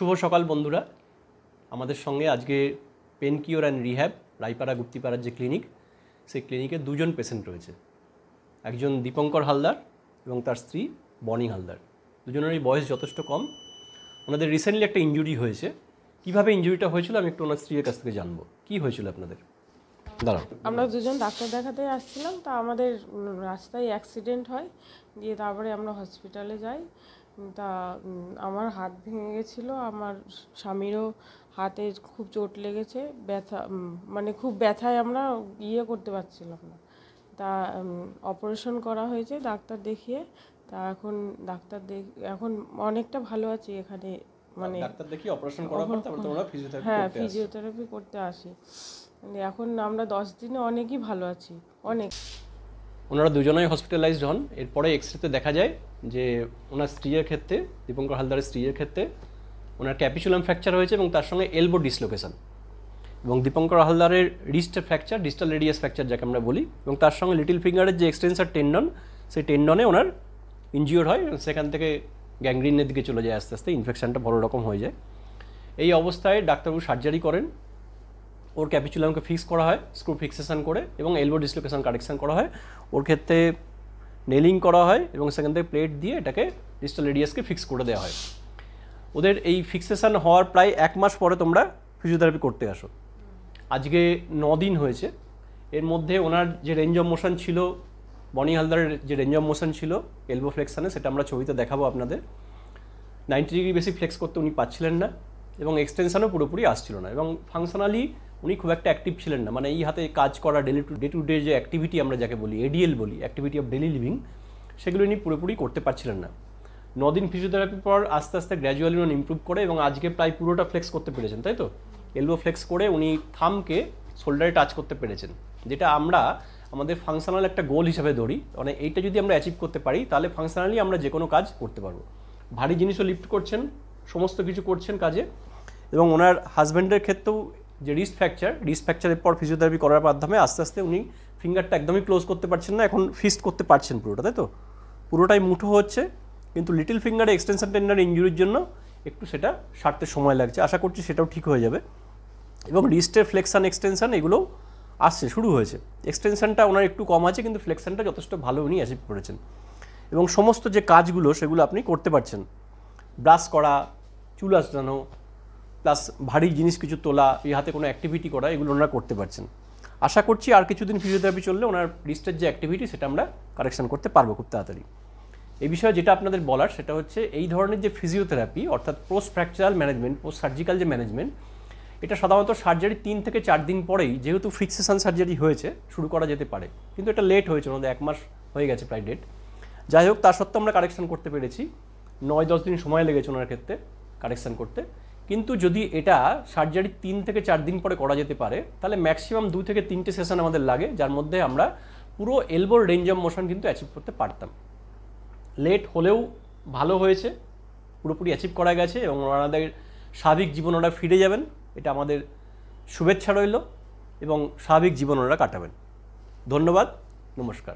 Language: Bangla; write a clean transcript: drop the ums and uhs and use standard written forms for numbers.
শুভ সকাল বন্ধুরা, আমাদের সঙ্গে আজকে pain cure and rehab Raipara গুপ্তিপাড়ার যে ক্লিনিক, সেই ক্লিনিকে দুজন পেশেন্ট রয়েছে। একজন দীপঙ্কর হালদার এবং তার স্ত্রী বনি হালদার। দুজনেরই বয়স যথেষ্ট কম। ওনাদের রিসেন্টলি একটা ইনজুরি হয়েছে। কীভাবে ইনজুরিটা হয়েছিল আমি একটু ওনার স্ত্রীর কাছ থেকে জানবো। কী হয়েছিল আপনাদের? দাঁড়াও। আমরা দুজন ডাক্তার দেখাতে আসছিলাম, তা আমাদের রাস্তায় অ্যাক্সিডেন্ট হয়, দিয়ে তারপরে আমরা হসপিটালে যাই। তা আমার হাত ভেঙে গেছিলো, আমার স্বামীরও হাতে খুব চোট লেগেছে, ব্যথা মানে খুব ব্যথায় আমরা করতে পারছিলাম না। তা অপারেশন করা হয়েছে ডাক্তার দেখিয়ে। তা এখন এখন অনেকটা ভালো আছি এখানে, মানে ডাক্তার দেখিয়ে অপারেশন করার পর তারপর তোমরা ফিজিওথেরাপি হ্যাঁ করতে আসো। ফিজিওথেরাপি করতে আসি। এখন আমরা 10 দিনে অনেকই ভালো আছি, অনেক। ওনারা দুজনেই হসপিটালাইজড হন। এরপরে এক্সরেতে দেখা যায় যে ওনার স্ত্রীর ক্ষেত্রে, দীপঙ্কর হালদারের স্ত্রীর ক্ষেত্রে ওনার ক্যাপিচুলাম ফ্র্যাকচার হয়েছে এবং তার সঙ্গে এলবো ডিসলোকেশন, এবং দীপঙ্কর হালদারের রিস্টের ফ্র্যাকচার, ডিস্টাল রেডিয়াস ফ্র্যাকচার যাকে আমরা বলি, এবং তার সঙ্গে লিটল ফিঙ্গারের যে এক্সটেন্সার টেন্ডন, সেই টেন্ডনে ওনার ইনজিওর হয়, সেখান থেকে গ্যাংগ্রিনের দিকে চলে যায়, আস্তে আস্তে ইনফেকশনটা বড় রকম হয়ে যায়। এই অবস্থায় ডাক্তারবাবু সার্জারি করেন, ওর ক্যাপিচুলামকে ফিক্স করা হয় স্ক্রু ফিক্সেশন করে, এবং এলবো ডিসলোকেশন কারেকশন করা হয়। ওর ক্ষেত্রে নেলিং করা হয় এবং সেখান থেকে প্লেট দিয়ে এটাকে ডিস্টাল রেডিয়াসকে ফিক্স করে দেওয়া হয়। ওদের এই ফিক্সেশন হওয়ার প্রায় 1 মাস পরে তোমরা ফিজিওথেরাপি করতে আসো। আজকে 9 দিন হয়েছে। এর মধ্যে ওনার যে রেঞ্জ অফ মোশন ছিল, বনি হালদারের যে রেঞ্জ অফ মোশন ছিল এলবো ফ্লেক্সানে, সেটা আমরা ছবিতে দেখাবো আপনাদের। 90 ডিগ্রি বেশি ফ্লেক্স করতে উনি পাচ্ছিলেন না, এবং এক্সটেনশনও পুরোপুরি আসছিল না, এবং ফাংশনালি উনি খুব একটা অ্যাক্টিভ ছিলেন না। মানে এই হাতে কাজ করা, ডে টু ডে যে অ্যাক্টিভিটি আমরা যাকে বলি, এডিএল বলি, অ্যাক্টিভিটি অফ ডেলি লিভিং, সেগুলো উনি পুরোপুরি করতে পারছিলেন না। 9 দিন ফিজিওথেরাপির পর আস্তে আস্তে গ্র্যাজুয়ালি উনি ইমপ্রুভ করে, এবং আজকে প্রায় পুরোটা ফ্লেক্স করতে পেরেছেন, তাই তো? এলবো ফ্লেক্স করে উনি থামকে শোল্ডারে টাচ করতে পেরেছেন, যেটা আমরা আমাদের ফাংশনাল একটা গোল হিসাবে ধরি। মানে এইটা যদি আমরা অ্যাচিভ করতে পারি, তাহলে ফাংশনালি আমরা যে কোনো কাজ করতে পারবো। ভারী জিনিসও লিফট করছেন, সমস্ত কিছু করছেন কাজে। এবং ওনার হাজব্যান্ডের ক্ষেত্রেও যে রিস্ট ফ্র্যাকচারের পর ফিজিওথেরাপি করার মাধ্যমে আস্তে আস্তে উনি ফিঙ্গারটা একদমই ক্লোজ করতে পারছেন না, এখন ফিস্ট করতে পারছেন পুরোটা, তাই তো? পুরোটাই মুঠো হচ্ছে, কিন্তু লিটল ফিঙ্গারে এক্সটেনশন টেন্ডার ইনজুরির জন্য একটু সেটা সারতে সময় লাগছে। আশা করছি সেটাও ঠিক হয়ে যাবে। এবং রিস্টের ফ্লেকশন এক্সটেনশন এগুলোও আসছে, শুরু হয়েছে। এক্সটেনশনটা ওনার একটু কম আছে, কিন্তু ফ্লেকশনটা যথেষ্ট ভালো উনি অ্যাচিভ করেছেন। এবং সমস্ত যে কাজগুলো সেগুলো আপনি করতে পারছেন, ব্রাশ করা, চুল আঁচড়ানো, প্লাস ভারী জিনিস কিছু তোলা, এই হাতে কোনো অ্যাক্টিভিটি করা, এগুলো ওনারা করতে পারছেন। আশা করছি আর কিছুদিন ফিজিওথেরাপি চললে ওনার রিস্টের যে অ্যাক্টিভিটি সেটা আমরা কারেকশন করতে পারবো খুব তাড়াতাড়ি। এই বিষয়ে যেটা আপনাদের বলার সেটা হচ্ছে, এই ধরনের যে ফিজিওথেরাপি, অর্থাৎ পোস্ট ফ্র্যাকচারাল ম্যানেজমেন্ট, পোস্ট সার্জিক্যাল যে ম্যানেজমেন্ট, এটা সাধারণত সার্জারি 3 থেকে 4 দিন পরেই, যেহেতু ফিক্সেশন সার্জারি হয়েছে, শুরু করা যেতে পারে। কিন্তু এটা লেট হয়েছে, ওনাদের 1 মাস হয়ে গেছে প্রায় ডেট। যাই হোক, তা সত্ত্বেও আমরা কারেকশন করতে পেরেছি। 9-10 দিন সময় লেগেছে ওনার ক্ষেত্রে কারেকশন করতে। কিন্তু যদি এটা সার্জারি 3 থেকে 4 দিন পরে করা যেতে পারে, তাহলে ম্যাক্সিমাম 2 থেকে 3টে সেশন আমাদের লাগে, যার মধ্যে আমরা পুরো এলবোর রেঞ্জ অফ মোশন কিন্তু অ্যাচিভ করতে পারতাম। লেট হলেও ভালো হয়েছে, পুরোপুরি অ্যাচিভ করা গেছে, এবং ওনাদের স্বাভাবিক জীবন ওরা ফিরে যাবেন, এটা আমাদের শুভেচ্ছা রইল, এবং স্বাভাবিক জীবন ওরা কাটাবেন। ধন্যবাদ, নমস্কার।